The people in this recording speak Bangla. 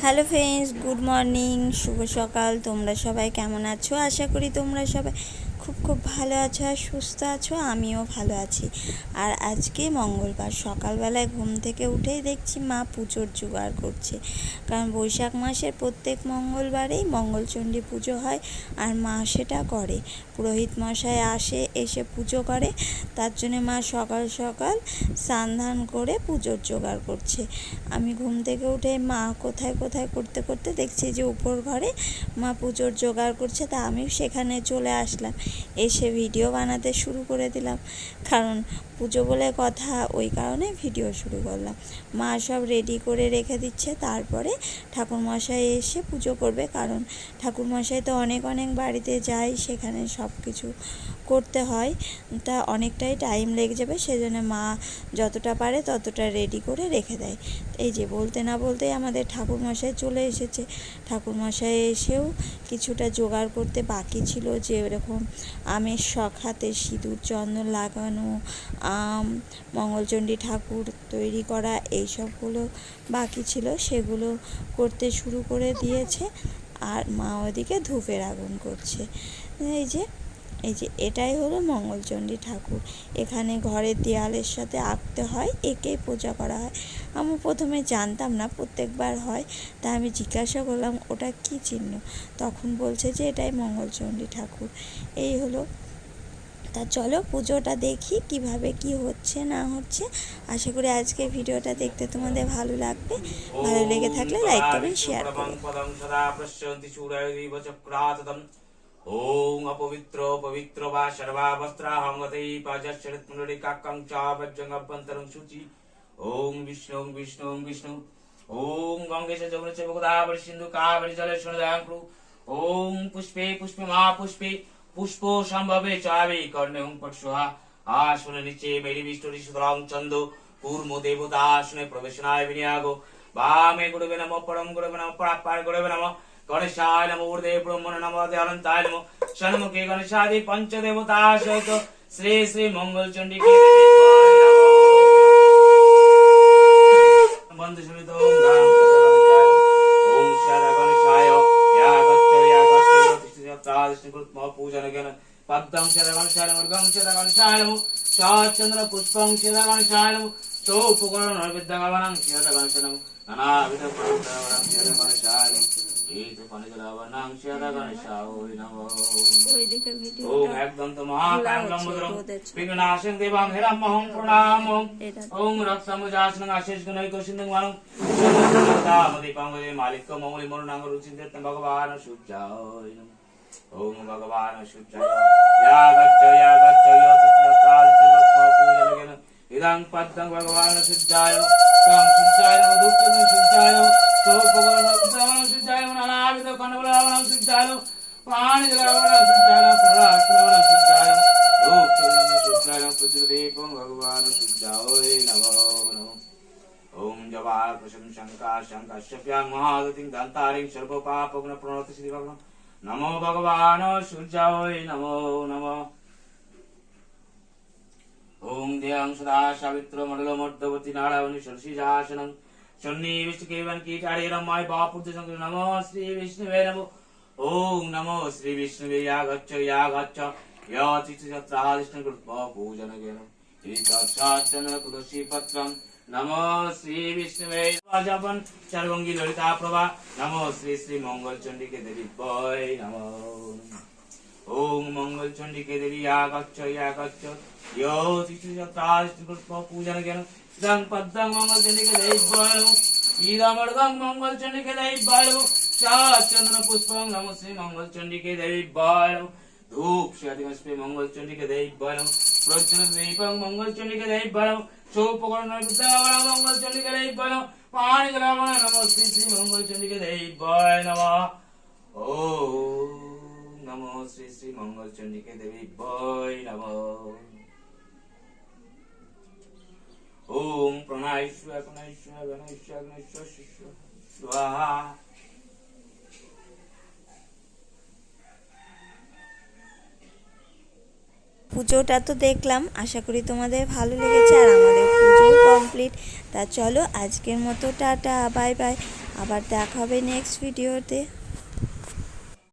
হ্যালো ফ্রেন্ডস, গুড মর্নিং, শুভ সকাল। তোমরা সবাই কেমন আছো? আশা করি তোমরা সবাই খুব ভালো আছো আর সুস্থ আছো। আমিও ভালো আছি। আর আজকে মঙ্গলবার, সকালবেলায় ঘুম থেকে উঠেই দেখছি মা পুজোর জোগাড় করছে। কারণ বৈশাখ মাসের প্রত্যেক মঙ্গলবারেই মঙ্গলচণ্ডী পুজো হয় আর মা সেটা করে। পুরোহিত মশাই এসে পুজো করে, তার জন্য মা সকাল সকাল স্নান ধান করে পুজোর জোগাড় করছে। আমি ঘুম থেকে উঠে মা কোথায় করতে করতে দেখছি যে উপর ঘরে মা পুজোর জোগাড় করছে। তা আমিও সেখানে চলে আসলাম, এসে ভিডিও বানাতে শুরু করে দিলাম। কারণ পুজো বলে কথা, ওই কারণে ভিডিও শুরু করলাম। মা সব রেডি করে রেখে দিচ্ছে, তারপরে ঠাকুরমশাই এসে পুজো করবে। কারণ ঠাকুরমশাই তো অনেক বাড়িতে যায়, সেখানে সব কিছু করতে হয়, তা অনেকটাই টাইম লেগে যাবে। সেজন্য মা যতটা পারে ততটা রেডি করে রেখে দেয়। এই যে বলতে না বলতেই আমাদের ঠাকুরমশাই চলে এসেছে। ঠাকুরমশাই এসেও কিছুটা জোগাড় করতে বাকি ছিল, যে এরকম আমের হাতে সিঁদুর চন্দন লাগানো, আম, মঙ্গলচণ্ডী ঠাকুর তৈরি করা, এই সবগুলো বাকি ছিল, সেগুলো করতে শুরু করে দিয়েছে। আর মা ওদিকে ধূপের আগুন করছে। এই যে এটাই হলো মঙ্গলচণ্ডী ঠাকুর। এখানে ঘরের দেয়ালের সাথে আঁকতে হয়, একেই পূজা করা হয়। আমি প্রথমে জানতাম না, প্রত্যেকবার হয়, তা আমি জিজ্ঞাসা করলাম ওটা কী চিহ্ন। তখন বলছে যে এটাই মঙ্গলচণ্ডী ঠাকুর। এই হলো। তা চলো পুজোটা দেখি কিভাবে কি হচ্ছে না হচ্ছে। আশা করি আজকের ভিডিওটা দেখতে তোমাদের ভালো লাগবে। ভালো লেগে থাকলে লাইক করবেন, শেয়ার করবেন। ওং অপবিত্র পবিত্র বা সর্বাবস্ত্রাহংগতৈ পাজশ্বরৎমুণ্ডিকাক্কাং চ বজ্রঙ্গভ্যন্তরং শুচি। ওং বিষ্ণু ওং গঙ্গেশ যমুনা চৈব গোদাবরী সিন্ধু কাবেরী জলেস্মিন্সন্নিধিং কুরু। ওং পুষ্পে মহাপুষ্পে পুষ্প সম্ভবে চাবি কর্ণে ওং পট স্বাহা। আসনে নিচে মেরি বিষ্ণুরি সুতরাং চন্দ কূর্ম দেবতা আসনে প্রবেশনায় বিনিয়োগ। বামে গুরুবে নমঃ, পরম গুরুবে নমঃ, পরাৎপর গুরুবে নমঃ, গণেশায় নমঃ, ঊর্ধ্বে ব্রহ্মণে নমঃ, দেহানন্তায় নমঃ। ষণ্মুখে গণেশাদি পঞ্চদেবতা সহিত শ্রী শ্রী মঙ্গলচণ্ডীকে বন্দে সমিত ওং শারা গণেশায় পূজন জ্ঞান পদ্মং শারা গণেশায় নমঃ, গং শারা গণেশায় নমঃ, সচন্দ্র পুষ্পং শারা গণেশায় নমঃ, চৌপকরণ নৈবেদ্য গণং শারা গণেশায় নমঃ, নানাবিধ পরম্পরাং শারা গণেশায় নমঃ। ওম একদন্ত মহাকায়ং লম্বোদরং বিঘ্নাশং দেবং হিরণ্মহং প্রণামং। ওম রক্তমুজাসনং আশেষগুণৈকোষিন্দং মানং দামদীপঙ্গজে মালিক্য মৌলি মরুণাঙ্গ রুচিন্তেত্তং ভগবান সূর্যায় নমঃ। ওম ভগবান সূর্যায় ইয়াগচ্চ ইয়তিষ্ঠতাদিষ্ঠপূজনগেন ইদং পদ্মং ভগবান সূর্যায় গং সূর্যায় নমঃ, দুঃখং সূর্যায় নমঃ, চৌপকরণ সূর্যায় নমঃ, নানাবিধ কণ্ডবলবনং সূর্যায় নমঃ, পানি জলবনং সূর্যায় নমঃ, পুরাষ্ট্রবনং সূর্যায় নমঃ, ধূপচন্দন সূর্যায় নমঃ, প্রচুরদীপং ভগবান সূর্যায় নমঃ। ওম জবা কুসুম শঙ্কাশ্যপ্যাং মহাদতিং দন্তারিং সর্বপাপগ্ন প্রণত শ্রীভগবান নমো ভগবান সূর্যায় নমো নমঃ। ওম দেহং সদা সাবিত্র মণ্ডল মর্দবতী নারায়ণী সরসিজাসনং সন্নিবিষ্টকেবং কীটারে রমায় বাপুর্য সংকৃত নমো শ্রী বিষ্ণুবে নমঃ। ওং নমো শ্রী বিষ্ণুবে ইয়াগচ্চ ইয়াতিষ্ঠত্রাদিষ্ঠং কৃত্বা পূজনগেন তৎসাচন তুলসী পত্রং নমো শ্রী বিষ্ণুবে রাজবন চারভঙ্গি ললিতা প্রভা নমো শ্রী শ্রী মঙ্গলচণ্ডীকে দেবী বৈ নমো। ওং মঙ্গলচণ্ডীকে দেবী ইয়াগচ্চ ইয়াতিষ্ঠত্রাদিষ্ঠং কৃত্বা পূজনগেন ইদং পদ্মং মঙ্গলচণ্ডীকে দেবী বৈ নমঃ। ইদমর্গং মঙ্গলচণ্ডীকে দেবী বৈ নমঃ। চন্দন পুষ্পং নমো শ্রী মঙ্গলচণ্ডীকে দেবী বৈ নমঃ। ধূপ শ্রীমস্পে মঙ্গলচণ্ডীকে দেবী বৈ নমঃ। প্রজ্বলন দীপং মঙ্গলচণ্ডীকে দেবী বৈ নমঃ। চৌপকরণ নৈবেদ্যবন মঙ্গলচণ্ডীকে দেবী বৈ নমঃ। পানি জলবন নমো শ্রী শ্রী মঙ্গলচণ্ডীকে দেবী বৈ নমঃ। ওম নমো শ্রী শ্রী মঙ্গলচণ্ডীকে দেবী বৈ নমঃ। ওম প্রণাইষ্য গণেশ্য স্বাহা। পুজোটা তো দেখলাম, আশা করি তোমাদের ভালো লেগেছে। আর আমাদের পুজো কমপ্লিট। তা চলো আজকের মতো টাটা, বাই বাই। আবার দেখা হবে নেক্সট ভিডিওতে।